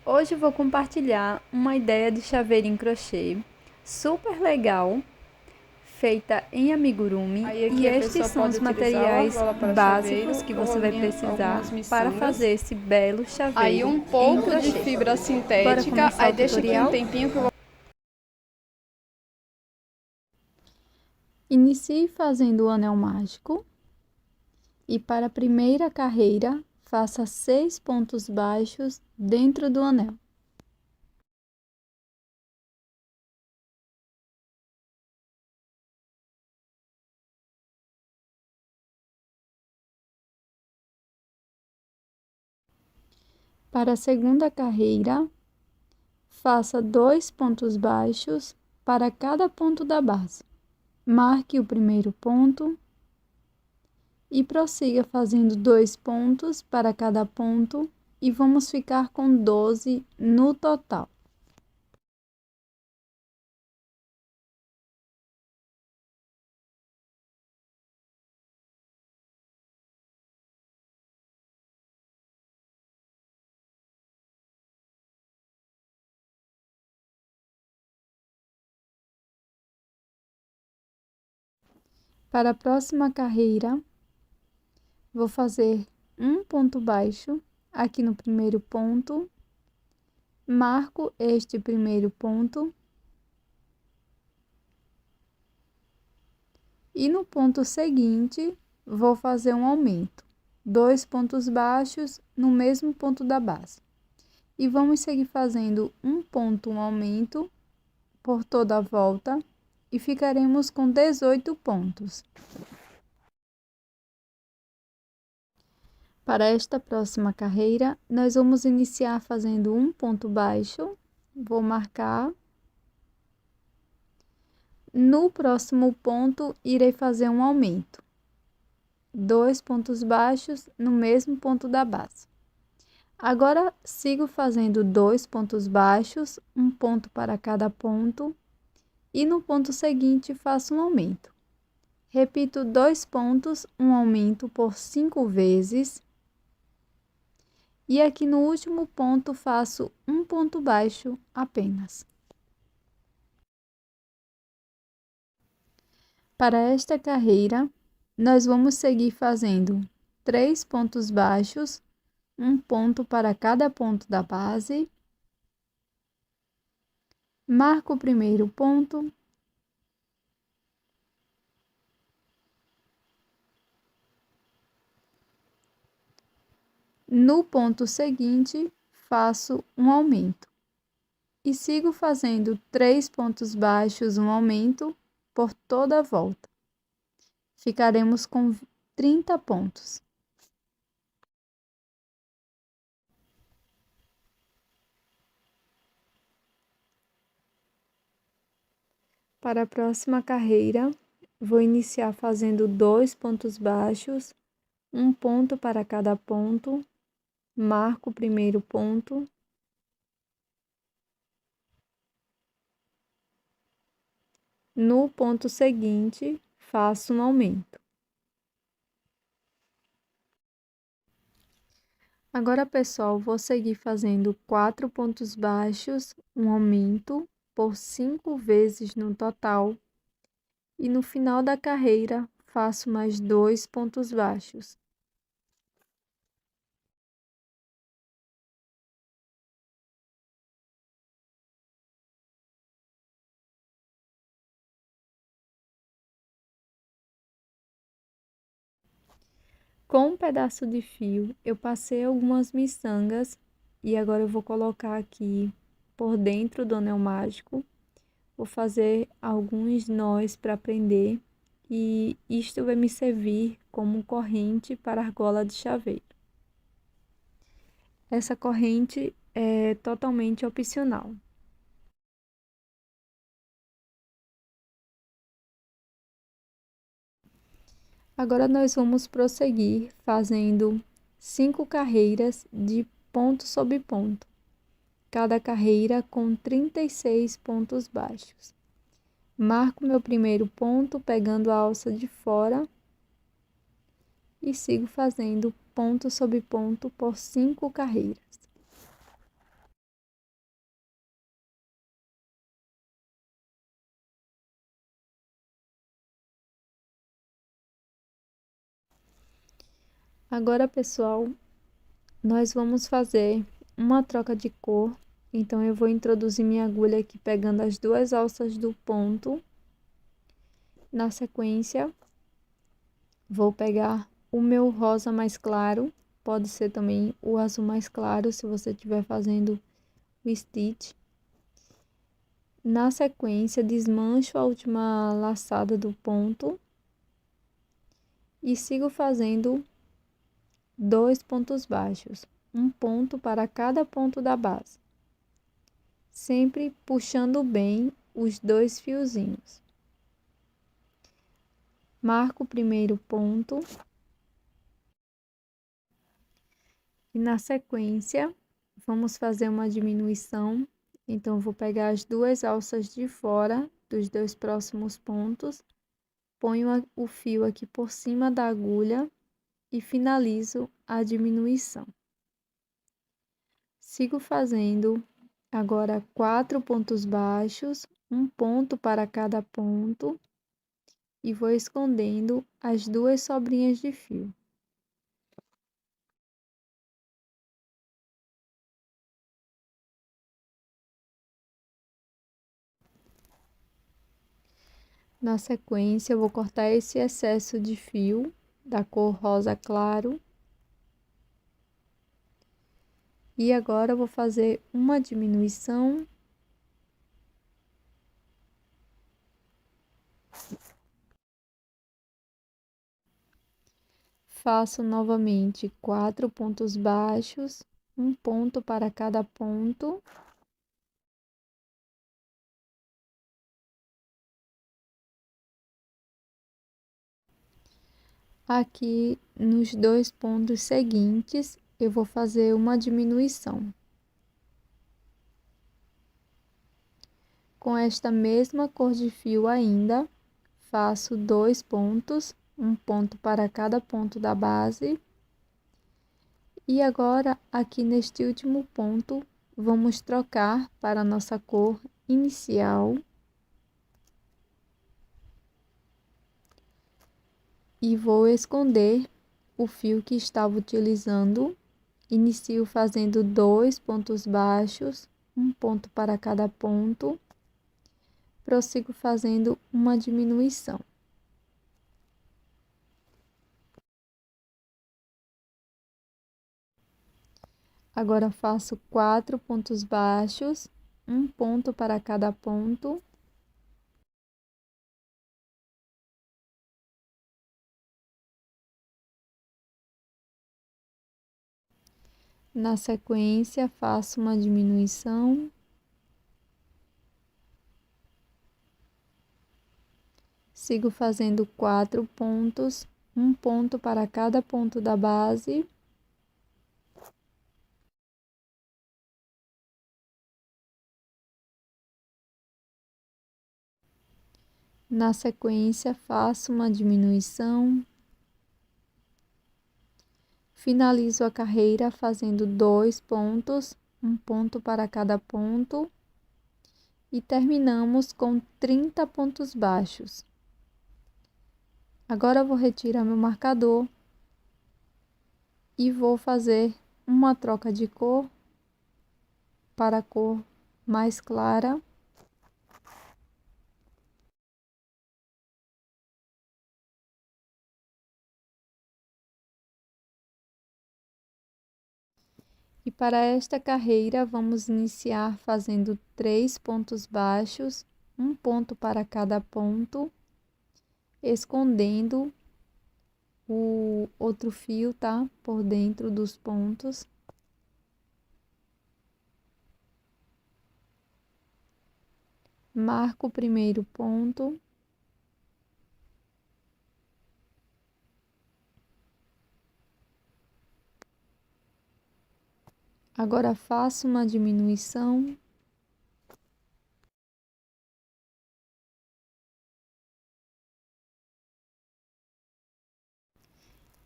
Hoje eu vou compartilhar uma ideia de chaveiro em crochê super legal, feita em amigurumi, e estes são os materiais básicos que você vai precisar para fazer esse belo chaveiro Aí um em pouco de crochê. fibra Bora sintética, começar aí o deixa aqui um tutorial? tempinho que eu vou... Inicie fazendo o anel mágico e para a primeira carreira, faça 6 pontos baixos dentro do anel. Para a segunda carreira, faça 2 pontos baixos para cada ponto da base. Marque o primeiro ponto e prossiga fazendo 2 pontos para cada ponto e vamos ficar com 12 no total. Para a próxima carreira, vou fazer um ponto baixo aqui no primeiro ponto, marco este primeiro ponto e no ponto seguinte vou fazer um aumento, 2 pontos baixos no mesmo ponto da base. E vamos seguir fazendo um ponto, um aumento por toda a volta e ficaremos com 18 pontos. Para esta próxima carreira, nós vamos iniciar fazendo um ponto baixo, vou marcar. No próximo ponto, irei fazer um aumento, 2 pontos baixos no mesmo ponto da base. Agora, sigo fazendo 2 pontos baixos, um ponto para cada ponto, e no ponto seguinte faço um aumento. Repito 2 pontos, um aumento por 5 vezes. E aqui no último ponto faço um ponto baixo apenas. Para esta carreira, nós vamos seguir fazendo 3 pontos baixos, um ponto para cada ponto da base. Marco o primeiro ponto. No ponto seguinte, faço um aumento. E sigo fazendo 3 pontos baixos, um aumento, por toda a volta. Ficaremos com 30 pontos. Para a próxima carreira, vou iniciar fazendo 2 pontos baixos, um ponto para cada ponto, marco o primeiro ponto. No ponto seguinte, faço um aumento. Agora, pessoal, vou seguir fazendo 4 pontos baixos, um aumento, por 5 vezes no total. E no final da carreira, faço mais 2 pontos baixos. Com um pedaço de fio, eu passei algumas miçangas e agora eu vou colocar aqui por dentro do anel mágico. Vou fazer alguns nós para prender e isto vai me servir como corrente para a argola de chaveiro. Essa corrente é totalmente opcional. Agora nós vamos prosseguir fazendo 5 carreiras de ponto sobre ponto, cada carreira com 36 pontos baixos. Marco meu primeiro ponto pegando a alça de fora e sigo fazendo ponto sobre ponto por 5 carreiras. Agora, pessoal, nós vamos fazer uma troca de cor. Então, eu vou introduzir minha agulha aqui pegando as duas alças do ponto. Na sequência, vou pegar o meu rosa mais claro, pode ser também o azul mais claro, se você estiver fazendo o stitch. Na sequência, desmancho a última laçada do ponto e sigo fazendo 2 pontos baixos, um ponto para cada ponto da base, sempre puxando bem os 2 fiozinhos. Marco o primeiro ponto e na sequência vamos fazer uma diminuição. Então, vou pegar as duas alças de fora dos 2 próximos pontos, ponho o fio aqui por cima da agulha e finalizo a diminuição. Sigo fazendo agora 4 pontos baixos, um ponto para cada ponto, e vou escondendo as duas sobrinhas de fio. Na sequência, eu vou cortar esse excesso de fio da cor rosa claro. E agora eu vou fazer uma diminuição. Faço novamente 4 pontos baixos, um ponto para cada ponto. Aqui nos 2 pontos seguintes, eu vou fazer uma diminuição. Com esta mesma cor de fio ainda, faço 2 pontos, um ponto para cada ponto da base. E agora, aqui neste último ponto, vamos trocar para a nossa cor inicial. E vou esconder o fio que estava utilizando. Inicio fazendo 2 pontos baixos, um ponto para cada ponto. Prossigo fazendo uma diminuição. Agora faço 4 pontos baixos, um ponto para cada ponto. Na sequência, faço uma diminuição. Sigo fazendo 4 pontos, um ponto para cada ponto da base. Na sequência, faço uma diminuição. Finalizo a carreira fazendo 2 pontos, um ponto para cada ponto. E terminamos com 30 pontos baixos. Agora eu vou retirar meu marcador e vou fazer uma troca de cor para a cor mais clara. E para esta carreira, vamos iniciar fazendo 3 pontos baixos, um ponto para cada ponto, escondendo o outro fio, tá? Por dentro dos pontos. Marco o primeiro ponto. Agora faço uma diminuição.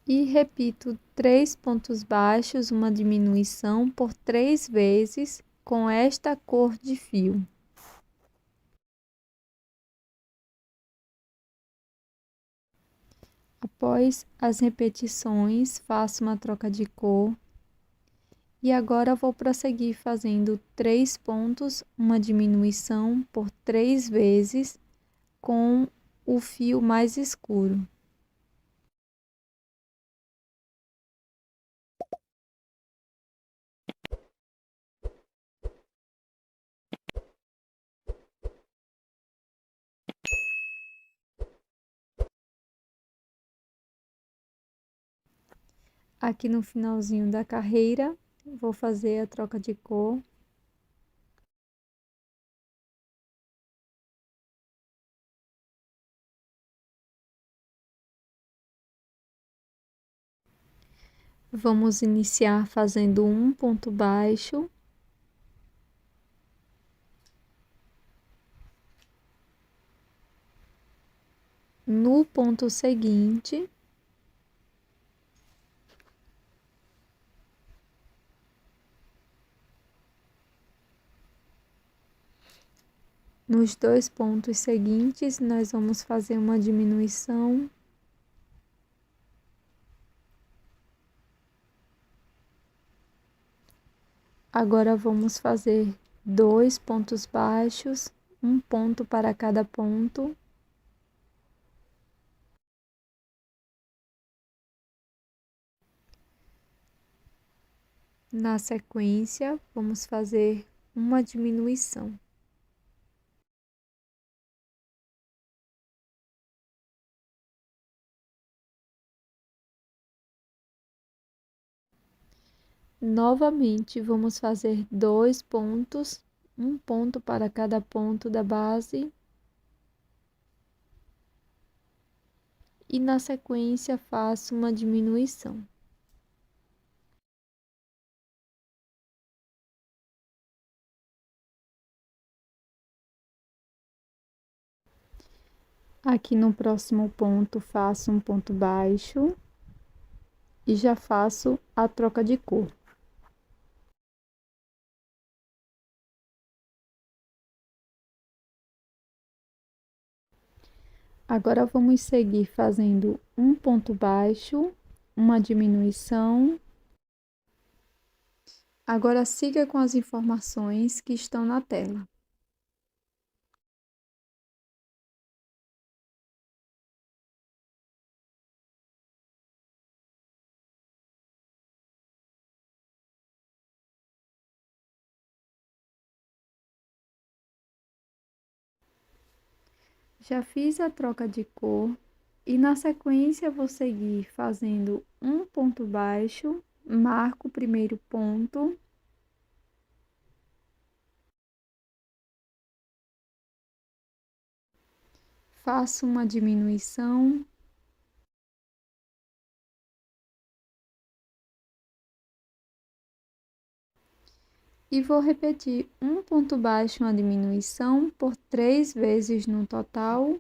E repito 3 pontos baixos, uma diminuição por 3 vezes com esta cor de fio. Após as repetições, faço uma troca de cor. E agora vou prosseguir fazendo 3 pontos, uma diminuição por 3 vezes com o fio mais escuro. Aqui no finalzinho da carreira, vou fazer a troca de cor. Vamos iniciar fazendo um ponto baixo. No ponto seguinte, nos 2 pontos seguintes, nós vamos fazer uma diminuição. Agora vamos fazer 2 pontos baixos, um ponto para cada ponto. Na sequência, vamos fazer uma diminuição. Novamente, vamos fazer 2 pontos, um ponto para cada ponto da base. E na sequência, faço uma diminuição. Aqui no próximo ponto, faço um ponto baixo e já faço a troca de cor. Agora, vamos seguir fazendo um ponto baixo, uma diminuição. Agora, siga com as informações que estão na tela. Já fiz a troca de cor e na sequência vou seguir fazendo um ponto baixo, marco o primeiro ponto. Faço uma diminuição. E vou repetir um ponto baixo, uma diminuição, por 3 vezes no total.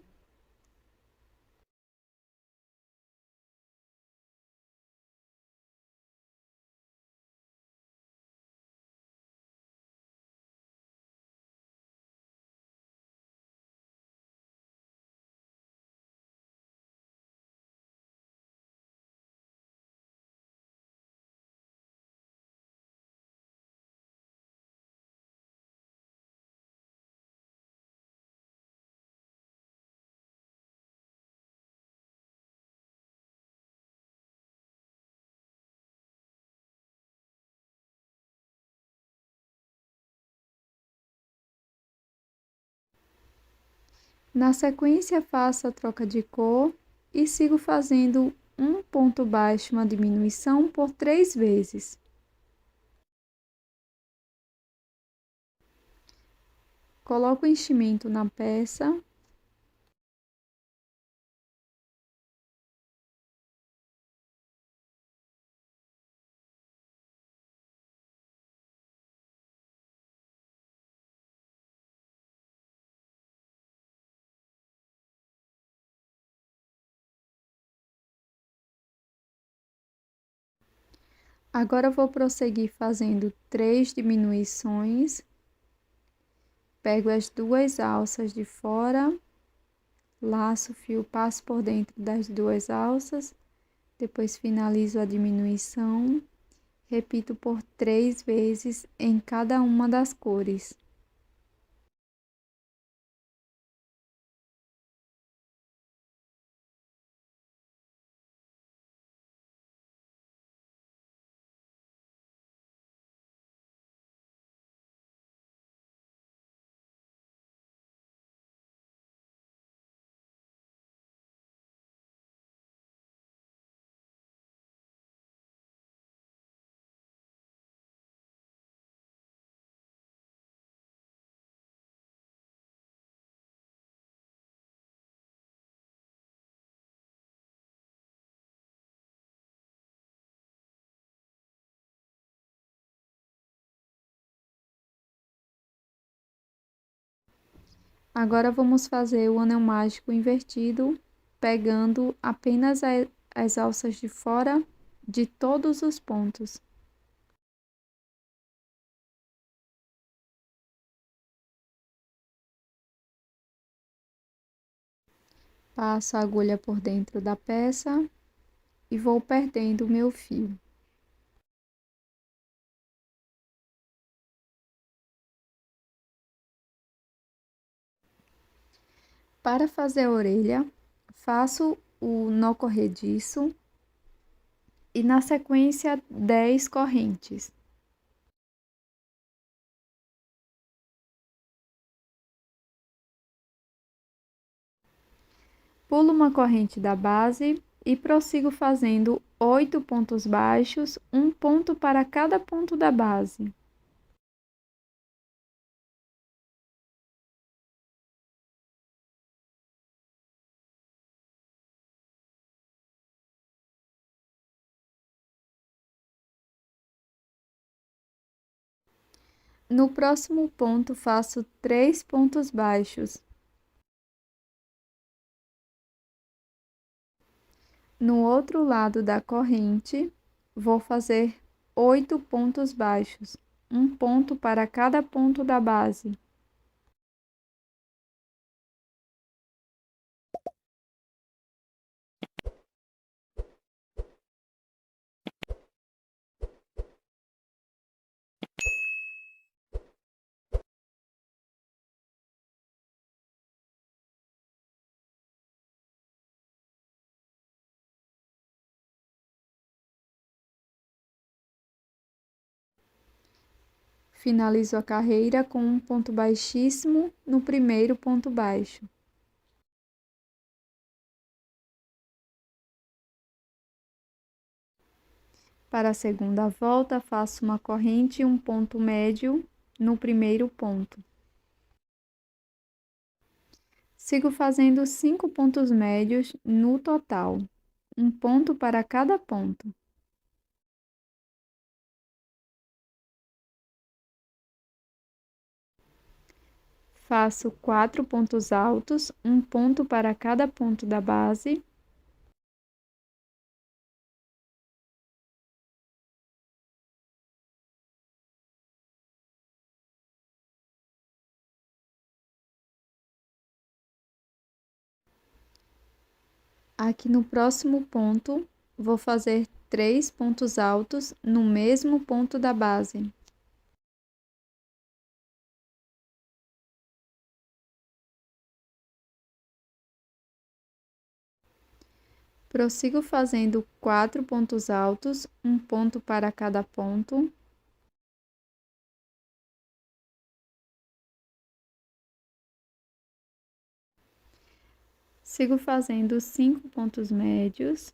Na sequência, faço a troca de cor e sigo fazendo um ponto baixo, uma diminuição por 3 vezes. Coloco o enchimento na peça. Agora vou prosseguir fazendo 3 diminuições. Pego as 2 alças de fora, Laço o fio, passo por dentro das duas alças, depois finalizo a diminuição, repito por 3 vezes em cada uma das cores. Agora vamos fazer o anel mágico invertido, pegando apenas as alças de fora de todos os pontos. Passo a agulha por dentro da peça e vou perdendo o meu fio. Para fazer a orelha, faço o nó corrediço e na sequência 10 correntes. Pulo uma corrente da base e prossigo fazendo 8 pontos baixos, um ponto para cada ponto da base. No próximo ponto, faço 3 pontos baixos. No outro lado da corrente, vou fazer 8 pontos baixos, um ponto para cada ponto da base. Finalizo a carreira com um ponto baixíssimo no primeiro ponto baixo. Para a segunda volta, faço uma corrente e um ponto médio no primeiro ponto. Sigo fazendo 5 pontos médios no total, um ponto para cada ponto. Faço 4 pontos altos, um ponto para cada ponto da base. Aqui no próximo ponto, vou fazer 3 pontos altos no mesmo ponto da base. Prossigo fazendo 4 pontos altos, um ponto para cada ponto. Sigo fazendo 5 pontos médios,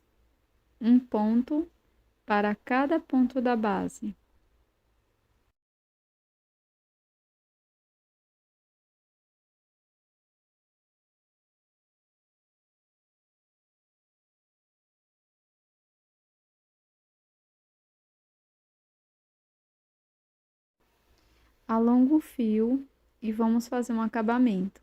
um ponto para cada ponto da base. Alongo o fio e vamos fazer um acabamento.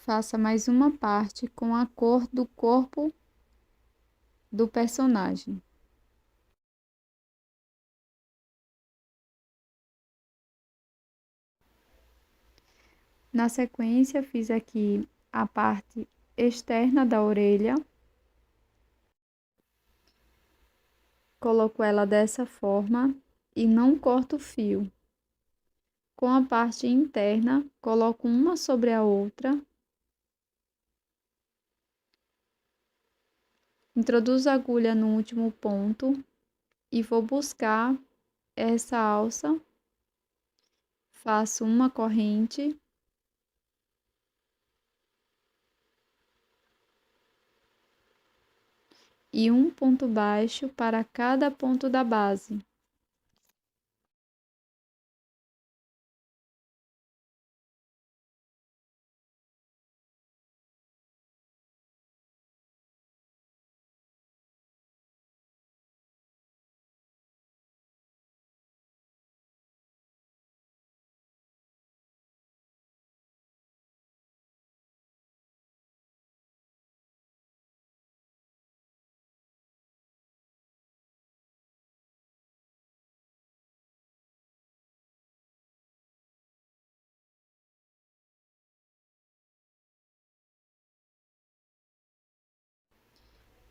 Faça mais uma parte com a cor do corpo do personagem. Na sequência, fiz aqui a parte externa da orelha. Coloco ela dessa forma e não corto o fio. Com a parte interna, coloco uma sobre a outra. Introduzo a agulha no último ponto e vou buscar essa alça. Faço uma corrente. E um ponto baixo para cada ponto da base.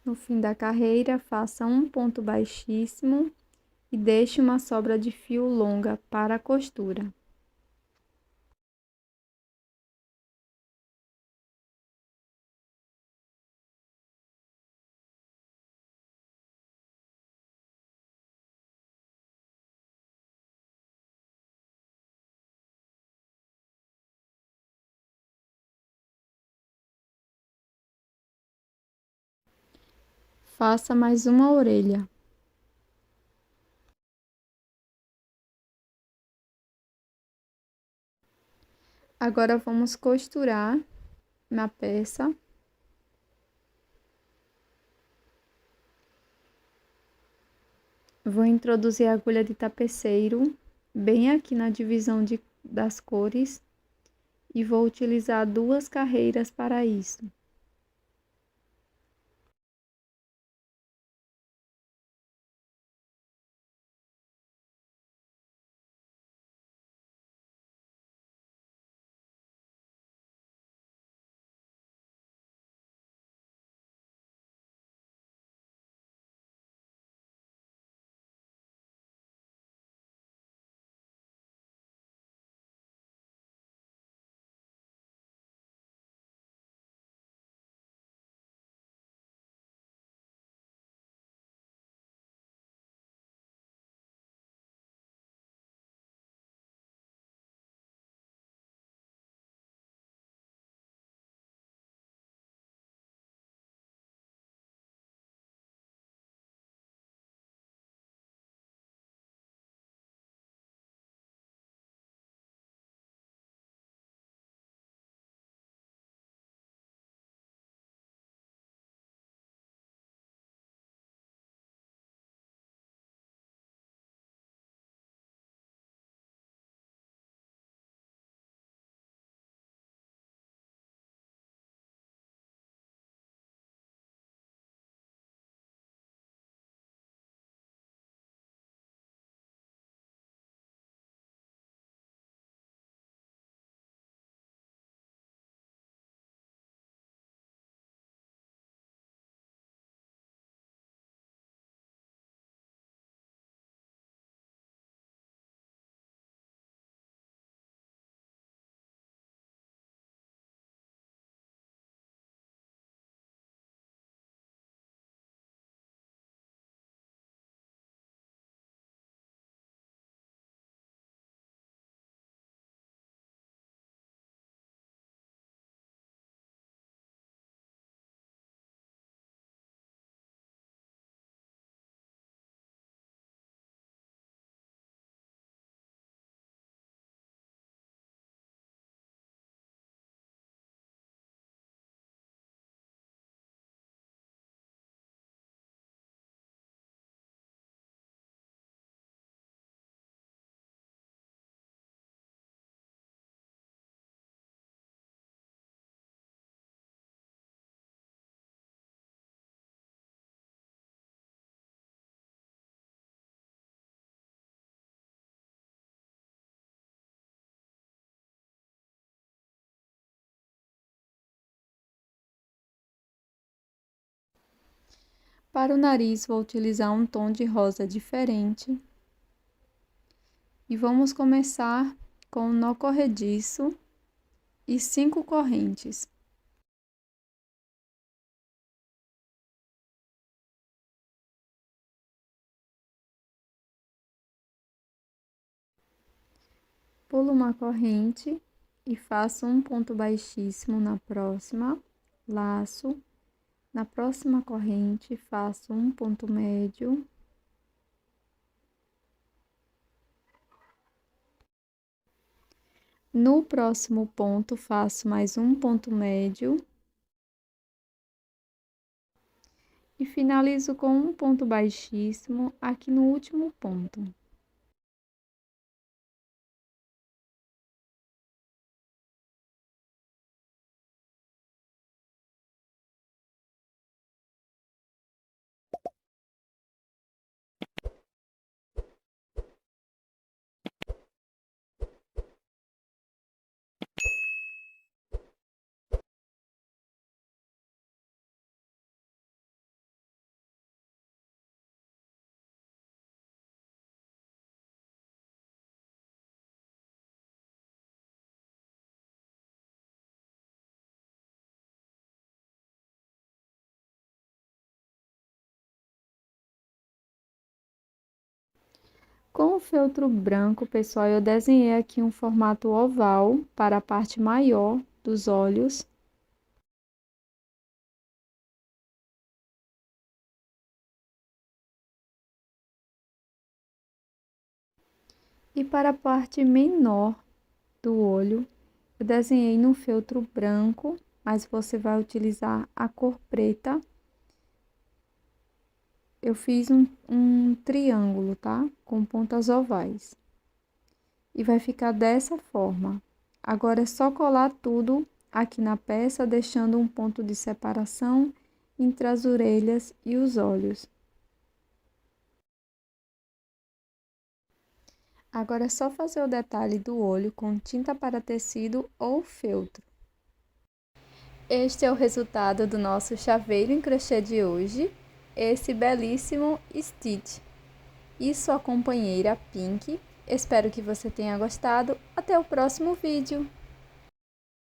No fim da carreira, faça um ponto baixíssimo e deixe uma sobra de fio longa para a costura. Faça mais uma orelha. Agora vamos costurar na peça. Vou introduzir a agulha de tapeceiro bem aqui na divisão das cores e vou utilizar 2 carreiras para isso. Para o nariz, vou utilizar um tom de rosa diferente. E vamos começar com um nó corrediço e 5 correntes. Pulo uma corrente e faço um ponto baixíssimo na próxima, laço. Na próxima corrente, faço um ponto médio. No próximo ponto, faço mais um ponto médio. E finalizo com um ponto baixíssimo aqui no último ponto. Com o feltro branco, pessoal, eu desenhei aqui um formato oval para a parte maior dos olhos. E para a parte menor do olho, eu desenhei no feltro branco, mas você vai utilizar a cor preta. Eu fiz um triângulo, tá? Com pontas ovais. E vai ficar dessa forma. Agora é só colar tudo aqui na peça, deixando um ponto de separação entre as orelhas e os olhos. Agora é só fazer o detalhe do olho com tinta para tecido ou feltro. Este é o resultado do nosso chaveiro em crochê de hoje, esse belíssimo Stitch. E sua companheira Pink. Espero que você tenha gostado. Até o próximo vídeo!